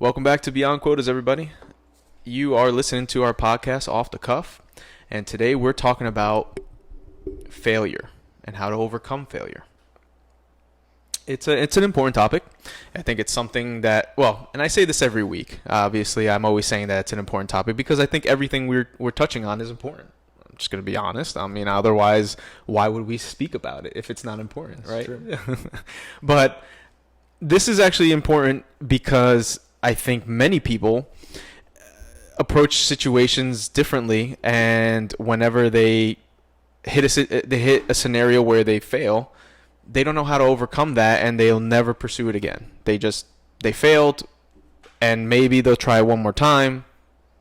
Welcome back to Beyond Quotas, everybody. You are listening to our podcast, Off the Cuff, and today we're talking about failure and how to overcome failure. It's an important topic. I think it's something that, and I say this every week. Obviously, I'm always saying that it's an important topic because I think everything we're touching on is important. I'm just going to be honest. I mean, otherwise, why would we speak about it if it's not important, right? But this is actually important because I think many people approach situations differently, and whenever they hit a scenario where they fail, they don't know how to overcome that, and they'll never pursue it again. They failed, and maybe they'll try one more time,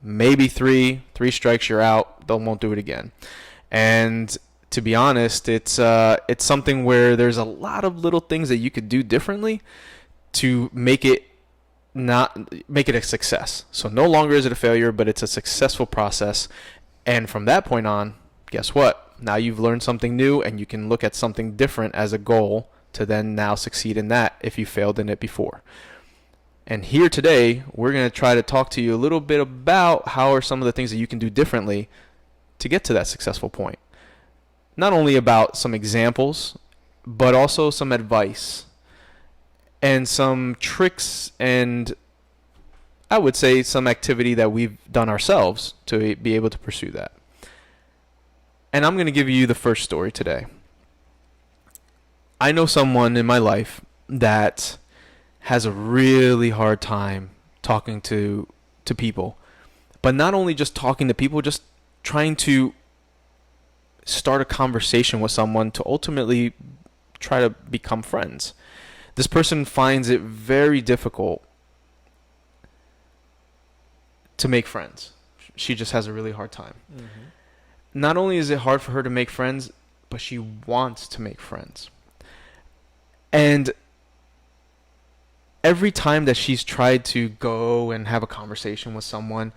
maybe three strikes, you're out. They won't do it again. And to be honest, it's something where there's a lot of little things that you could do differently to make it a success. So no longer is it a failure, but it's a successful process. And from that point on, guess what? Now you've learned something new, and you can look at something different as a goal to then now succeed in that if you failed in it before. And here today, we're going to try to talk to you a little bit about how are some of the things that you can do differently to get to that successful point. Not only about some examples, but also some advice and some tricks, and I would say some activity that we've done ourselves to be able to pursue that. And I'm going to give you the first story today. I know someone in my life that has a really hard time talking to people. But not only just talking to people, just trying to start a conversation with someone to ultimately try to become friends. This person finds it very difficult to make friends. She just has a really hard time. Mm-hmm. Not only is it hard for her to make friends, but she wants to make friends. And every time that she's tried to go and have a conversation with someone,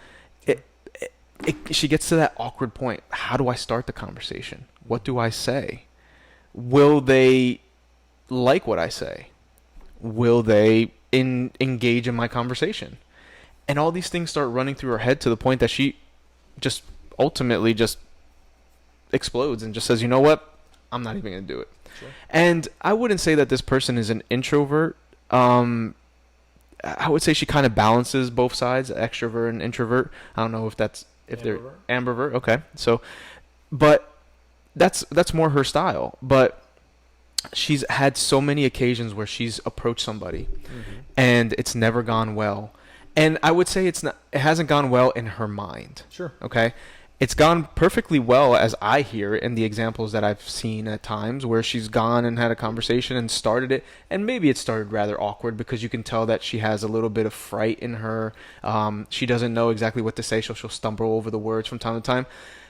she gets to that awkward point. How do I start the conversation? What do I say? Will they like what I say? Will they engage in my conversation? And all these things start running through her head to the point that she just ultimately just explodes and just says, you know what? I'm not even going to do it. Sure. And I wouldn't say that this person is an introvert. I would say she kind of balances both sides, extrovert and introvert. I don't know if they're ambivert. Okay. So, but that's more her style. But she's had so many occasions where she's approached somebody, mm-hmm. and it's never gone well. And I would say it hasn't gone well in her mind. Sure. Okay. It's gone perfectly well, as I hear in the examples that I've seen at times where she's gone and had a conversation and started it. And maybe it started rather awkward because you can tell that she has a little bit of fright in her. She doesn't know exactly what to say, so she'll stumble over the words from time to time.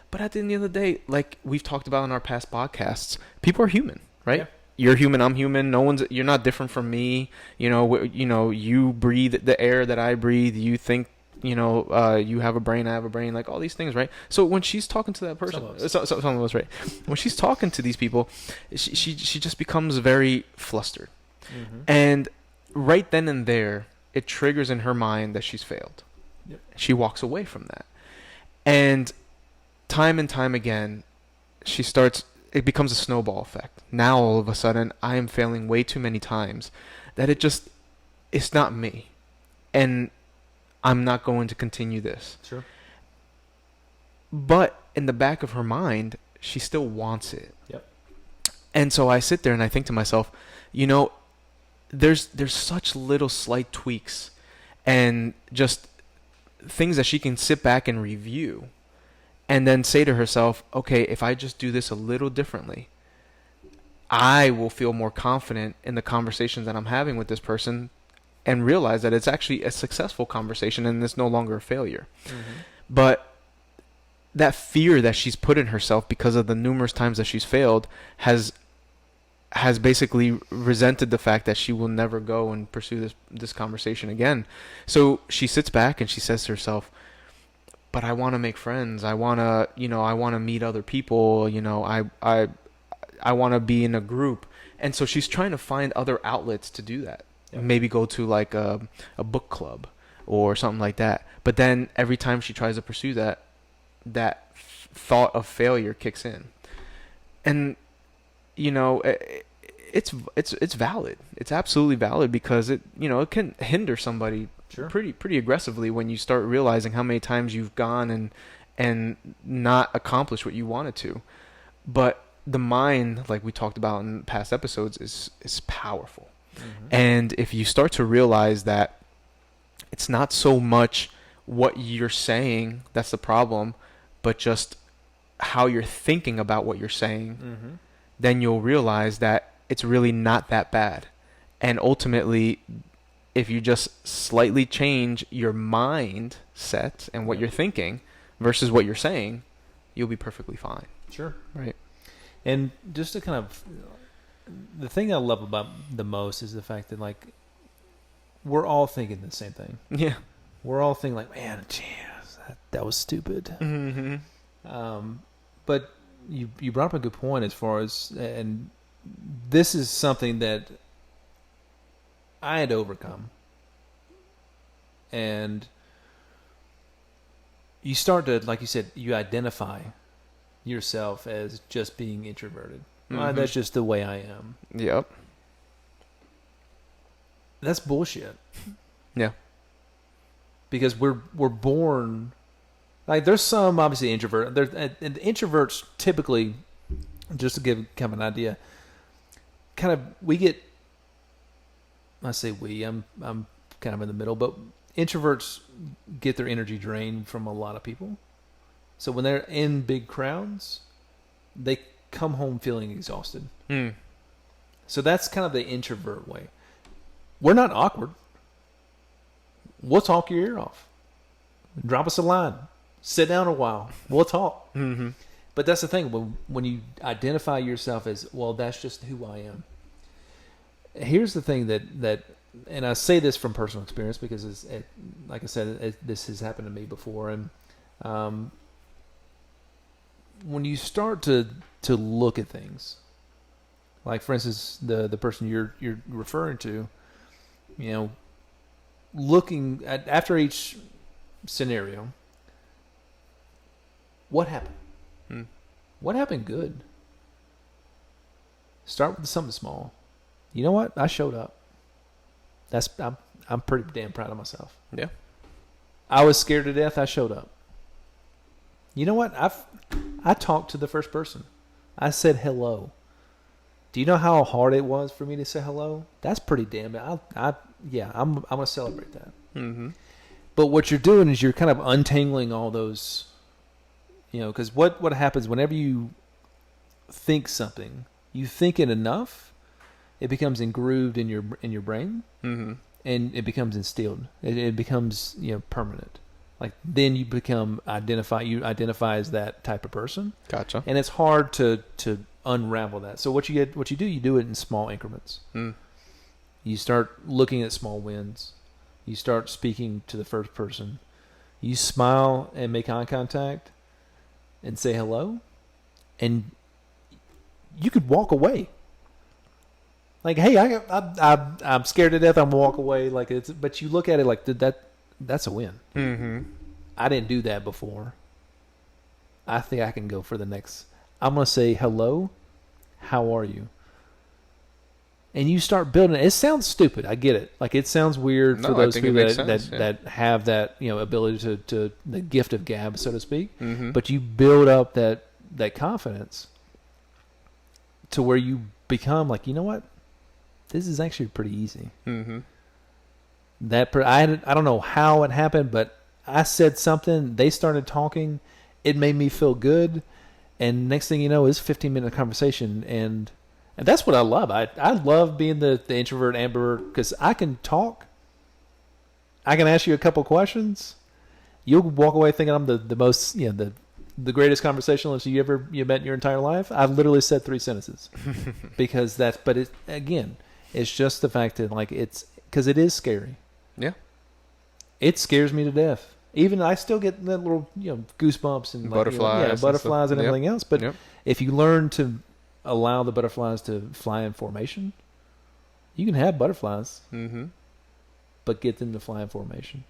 But at the end of the day, like we've talked about in our past podcasts, people are human, right? Yeah. You're human, I'm human. You're not different from me. You breathe the air that I breathe. You think, you have a brain, I have a brain, like all these things, right? So when she's talking to that person, some of us, right? When she's talking to these people, she just becomes very flustered. Mm-hmm. And right then and there, it triggers in her mind that she's failed. Yep. She walks away from that. And time and time again, it becomes a snowball effect. Now all of a sudden, I am failing way too many times that it's not me. And I'm not going to continue this. Sure. But in the back of her mind, she still wants it. Yep. And so I sit there and I think to myself, there's such little slight tweaks and just things that she can sit back and review and then say to herself, okay, if I just do this a little differently, I will feel more confident in the conversations that I'm having with this person and realize that it's actually a successful conversation and it's no longer a failure. Mm-hmm. But that fear that she's put in herself because of the numerous times that she's failed has basically resented the fact that she will never go and pursue this conversation again. So she sits back and she says to herself, but I want to make friends. I want to meet other people. I want to be in a group. And so she's trying to find other outlets to do that. Yep. Maybe go to like a book club, or something like that. But then every time she tries to pursue that, thought of failure kicks in. And you know, it's valid. It's absolutely valid, because it it can hinder somebody Sure. pretty aggressively when you start realizing how many times you've gone and not accomplished what you wanted to. But the mind, like we talked about in past episodes, is powerful. Mm-hmm. And if you start to realize that it's not so much what you're saying that's the problem, but just how you're thinking about what you're saying, Mm-hmm. then you'll realize that it's really not that bad. And ultimately, if you just slightly change your mindset and what Yeah. you're thinking versus what you're saying, you'll be perfectly fine. Sure. Right. And just to kind of, the thing I love about the most is the fact that, like, we're all thinking the same thing. Yeah. We're all thinking like, man, jeez, that was stupid. Mm-hmm. But you brought up a good point as far as, and this is something that I had to overcome. And you start to, like you said, you identify yourself as just being introverted. Mhm. That's just the way I am. Yep. That's bullshit. Yeah. Because we're born, like, there's some obviously introvert. And introverts typically, just to give kind of an idea, kind of we get. I say we. I'm kind of in the middle, but introverts get their energy drained from a lot of people. So when they're in big crowds, they come home feeling exhausted. Mm. So that's kind of the introvert way. We're not awkward. We'll talk your ear off. Drop us a line. Sit down a while. We'll talk. Mm-hmm. But that's the thing. When you identify yourself as, well, that's just who I am. Here's the thing that and I say this from personal experience because, like I said, this has happened to me before. And when you start to look at things, like, for instance, the person you're referring to, looking at after each scenario, what happened? Mm. What happened good? Start with something small. You know what? I showed up. I'm pretty damn proud of myself. Yeah. I was scared to death. I showed up. You know what? I talked to the first person. I said hello. Do you know how hard it was for me to say hello? That's pretty damn. I'm gonna celebrate that. Mm-hmm. But what you're doing is you're kind of untangling all those, because what happens whenever you think something, you think it enough, it becomes engrooved in your brain, Mm-hmm. and it becomes instilled. It becomes permanent. Like, then you identify as that type of person, Gotcha. and it's hard to unravel that. So what you do it in small increments. Mm. You start looking at small wins. You start speaking to the first person. You smile and make eye contact and say hello, and you could walk away. Like, hey, I'm scared to death. I'm gonna walk away. Like, but you look at it like that's a win. Mm-hmm. I didn't do that before. I think I can go for the next. I'm gonna say hello. How are you? And you start building it. It sounds stupid. I get it. Like, it sounds weird for those people that have that ability to the gift of gab, so to speak. Mm-hmm. But you build up that confidence to where you become like, you know what? This is actually pretty easy. Mm-hmm. I don't know how it happened, but I said something. They started talking. It made me feel good. And next thing you know, it's a 15-minute conversation. And that's what I love. I love being the introvert ambivert because I can talk. I can ask you a couple questions. You'll walk away thinking I'm the most, the greatest conversationalist you met in your entire life. I literally said 3 sentences because it's just the fact that, like, it's because it is scary. Yeah. It scares me to death. Even I still get that little, goosebumps and Butterflies, butterflies and Yep. everything else. But Yep. if you learn to allow the butterflies to fly in formation, you can have butterflies, Mm-hmm. but get them to fly in formation.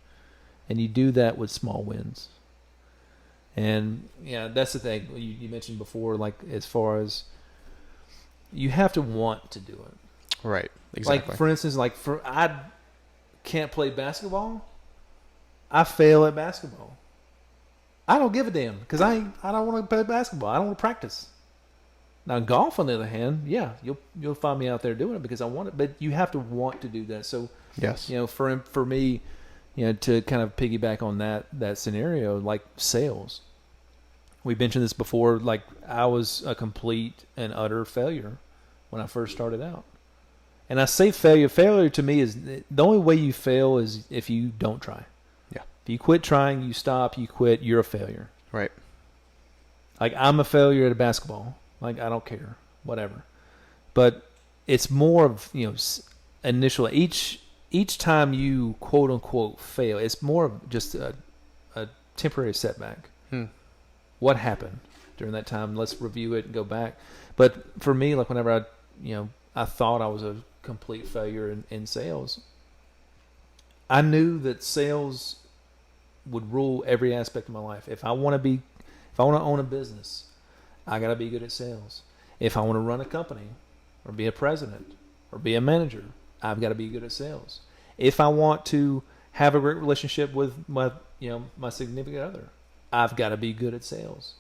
And you do that with small wins. And yeah, that's the thing you mentioned before, like as far as you have to want to do it. Right. Exactly. Like for instance, I can't play basketball. I fail at basketball. I don't give a damn because I don't want to play basketball. I don't want to practice. Now golf, on the other hand, yeah, you'll find me out there doing it because I want it. But you have to want to do that. So Yes. for me, to kind of piggyback on that scenario, like sales. We mentioned this before. Like I was a complete and utter failure when I first started out. And I say failure. Failure to me is the only way you fail is if you don't try. Yeah. If you quit trying, you stop, you quit, you're a failure. Right. Like I'm a failure at basketball. Like I don't care, whatever. But it's more of initial each time you quote unquote fail, it's more of just a temporary setback. What happened during that time? Let's review it and go back. But for me, like whenever I thought I was a complete failure in sales, I knew that sales would rule every aspect of my life. If I want to own a business, I got to be good at sales. If I want to run a company or be a president or be a manager, I've got to be good at sales. If I want to have a great relationship with my significant other, I've got to be good at sales.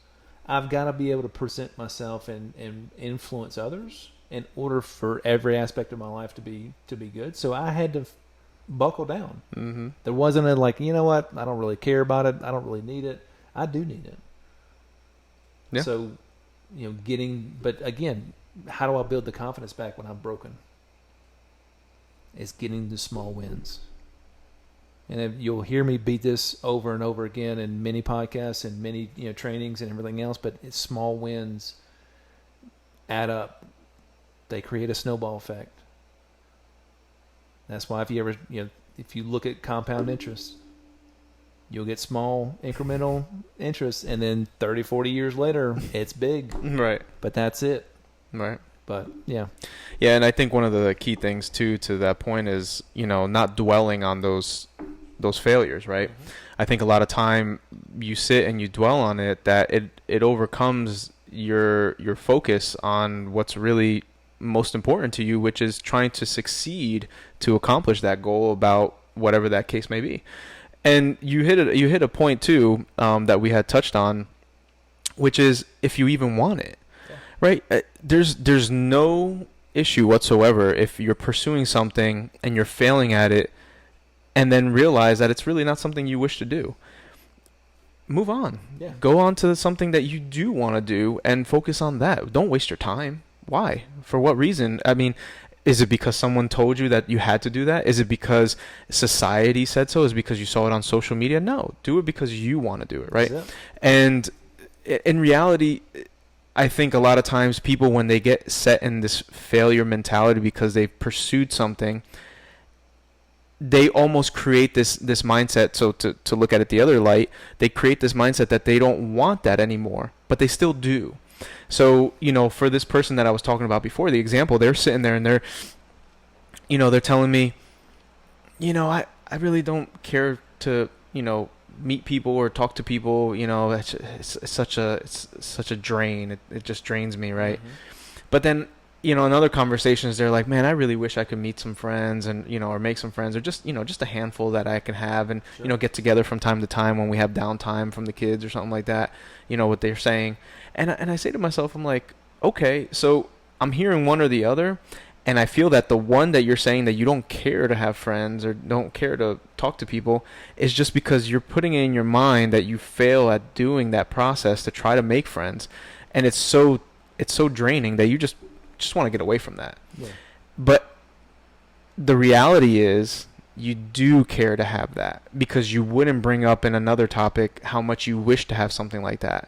I've got to be able to present myself and influence others in order for every aspect of my life to be good. So I had to buckle down. Mm-hmm. There wasn't a like, you know what, I don't really care about it. I don't really need it. I do need it. Yeah. So, but again, how do I build the confidence back when I'm broken? It's getting the small wins. And you'll hear me beat this over and over again in many podcasts and many trainings and everything else, but it's small wins add up. They create a snowball effect. That's why if you look at compound interest, you'll get small incremental interest, and then 30, 40 years later, it's big. Right. But that's it. Right. But yeah. Yeah, and I think one of the key things too to that point is, not dwelling on those failures, right? Mm-hmm. I think a lot of time you sit and you dwell on it, that it overcomes your focus on what's really most important to you, which is trying to succeed to accomplish that goal, about whatever that case may be. And you hit a point too, that we had touched on, which is if you even want it. Right? There's no issue whatsoever if you're pursuing something and you're failing at it and then realize that it's really not something you wish to do. Move on. Yeah. Go on to something that you do want to do and focus on that. Don't waste your time. Why? For what reason? I mean, is it because someone told you that you had to do that? Is it because society said so? Is it because you saw it on social media? No. Do it because you want to do it, right? Yeah. And in reality, I think a lot of times people, when they get set in this failure mentality because they've pursued something, they almost create this mindset. So to look at it the other light, they create this mindset that they don't want that anymore, but they still do. So, for this person that I was talking about before, the example, they're sitting there and they're telling me, I really don't care to, meet people or talk to people, it's such a drain. It just drains me, right? Mm-hmm. But then, in other conversations, they're like, man, I really wish I could meet some friends and, or make some friends, or just a handful that I can have and, sure. Get together from time to time when we have downtime from the kids or something like that, what they're saying. And I say to myself, I'm like, okay, so I'm hearing one or the other. And I feel that the one that you're saying that you don't care to have friends or don't care to talk to people is just because you're putting it in your mind that you fail at doing that process to try to make friends. And it's so draining that you just want to get away from that. Yeah. But the reality is you do care to have that, because you wouldn't bring up in another topic how much you wish to have something like that.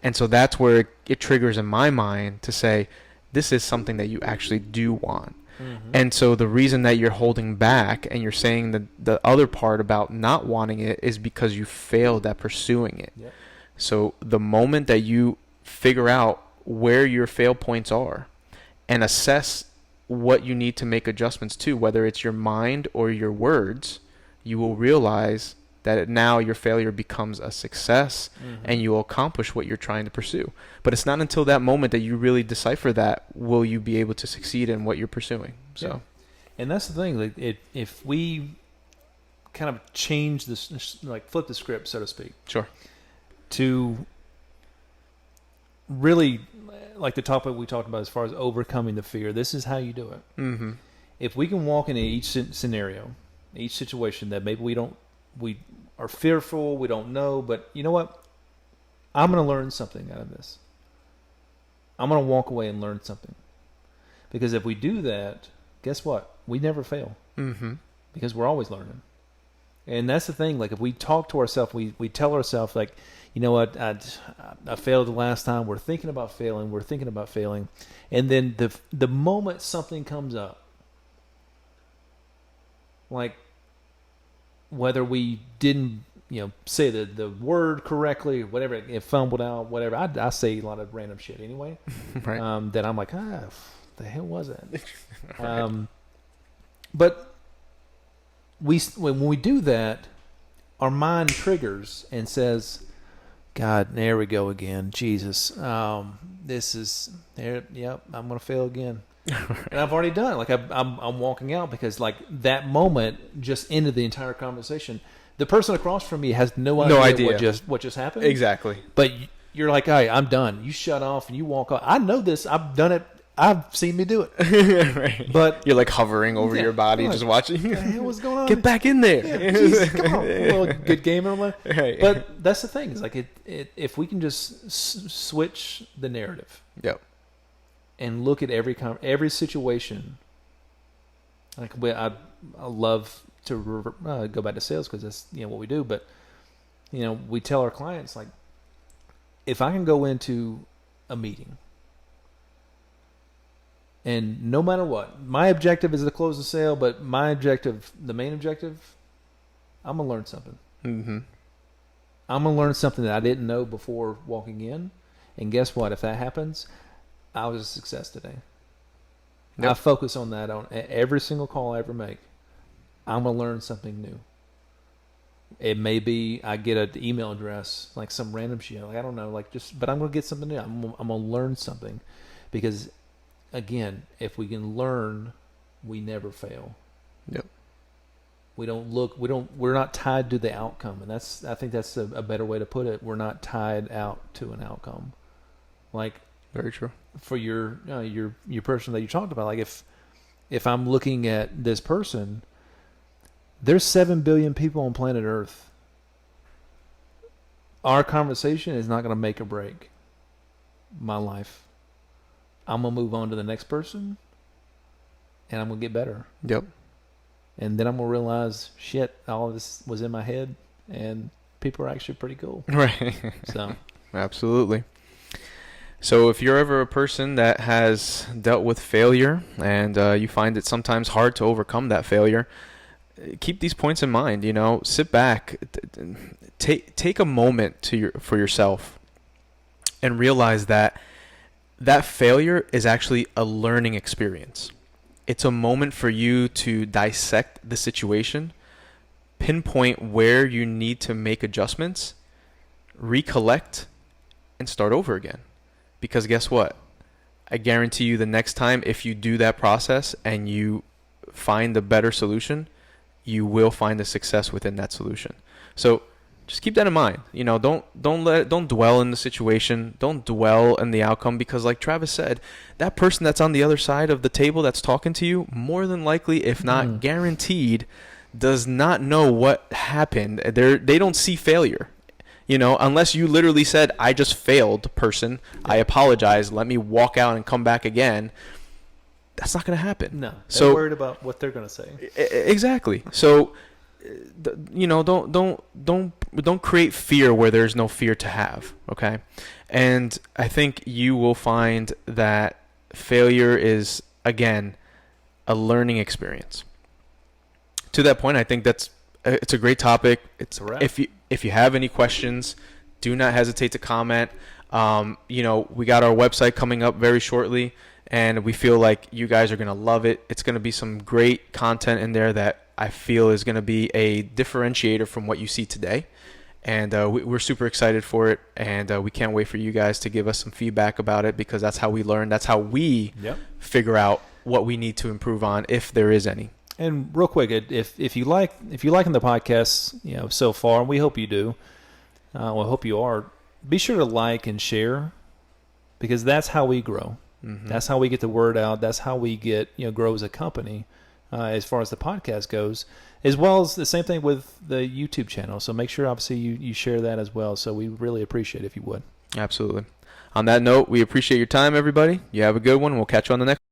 And so that's where it triggers in my mind to say, this is something that you actually do want. Mm-hmm. And so the reason that you're holding back and you're saying the other part about not wanting it is because you failed at pursuing it. Yep. So the moment that you figure out where your fail points are and assess what you need to make adjustments to, whether it's your mind or your words, you will realize that now your failure becomes a success Mm-hmm. and you will accomplish what you're trying to pursue. But it's not until that moment that you really decipher that will you be able to succeed in what you're pursuing. So, Yeah. And that's the thing. Like, if we kind of change this, like flip the script, so to speak, sure. to really, like the topic we talked about as far as overcoming the fear, this is how you do it. Mm-hmm. If we can walk into each scenario, each situation that maybe we are fearful, we don't know, but you know what? I'm going to learn something out of this. I'm going to walk away and learn something. Because if we do that, guess what? We never fail. Mm-hmm. Because we're always learning. And that's the thing. Like if we talk to ourselves, we tell ourselves like, you know what, I failed the last time. We're thinking about failing. We're thinking about failing. And then the moment something comes up, like whether we didn't, say the word correctly or whatever, it fumbled out, whatever. I say a lot of random shit anyway. Right. That I'm like, the hell was that? Right. But when we do that, our mind triggers and says, God, there we go again. Jesus, this is there. Yep, I'm gonna fail again. And I've already done it. Like I'm walking out because like that moment just ended the entire conversation. The person across from me has no idea. What just happened. Exactly. But you're like, hey, I'm done. You shut off and you walk off. I know this. I've done it. I've seen me do it. Right. But you're like hovering over your body, like, just watching. What the hell was going on? Get back in there. Yeah, Jesus, come on. Well, good game, everyone. Right. But that's the thing. Is like if we can just switch the narrative. Yep. And look at every situation. Like I love to go back to sales because that's what we do. But we tell our clients like, if I can go into a meeting, and no matter what, my objective is to close the sale, but my objective, the main objective, I'm gonna learn something. Mm-hmm. I'm gonna learn something that I didn't know before walking in, and guess what? If that happens, I was a success today. Yep. I focus on that on every single call I ever make. I'm going to learn something new. It may be I get an email address, like some random shit. Like, I don't know, but I'm going to get something new. I'm going to learn something. Because, again, if we can learn, we never fail. Yep. We're not tied to the outcome. And I think that's a better way to put it. We're not tied out to an outcome. Like, very true. For your person that you talked about, like if I'm looking at this person, there's 7 billion people on planet Earth. Our conversation is not going to make or break my life. I'm going to move on to the next person, and I'm going to get better. Yep. And then I'm going to realize, shit, all of this was in my head, and people are actually pretty cool. Right. So, absolutely. So if you're ever a person that has dealt with failure and you find it sometimes hard to overcome that failure, keep these points in mind. Sit back, take a moment for yourself, and realize that failure is actually a learning experience. It's a moment for you to dissect the situation, pinpoint where you need to make adjustments, recollect, and start over again. Because guess what? I guarantee you the next time if you do that process and you find a better solution, you will find the success within that solution. So just keep that in mind. Don't dwell in the situation. Don't dwell in the outcome because like Travis said, that person that's on the other side of the table that's talking to you, more than likely, if not guaranteed, does not know what happened. They don't see failure. Unless you literally said, I just failed, person. I apologize. Let me walk out and come back again. That's not going to happen. No. They're worried about what they're going to say. Exactly. So, don't create fear where there's no fear to have. Okay. And I think you will find that failure is, again, a learning experience. To that point, I think it's a great topic. If you have any questions, do not hesitate to comment. We got our website coming up very shortly, and we feel like you guys are going to love it. It's going to be some great content in there that I feel is going to be a differentiator from what you see today. And we're super excited for it, and we can't wait for you guys to give us some feedback about it, because that's how we learn. That's how we figure out what we need to improve on, if there is any. And real quick, if you liking the podcast, so far, and we hope you do, well, I hope you are. Be sure to like and share, because that's how we grow. Mm-hmm. That's how we get the word out. That's how we get grow as a company, as far as the podcast goes, as well as the same thing with the YouTube channel. So make sure, obviously, you share that as well. So we really appreciate it if you would. Absolutely. On that note, we appreciate your time, everybody. You have a good one. We'll catch you on the next.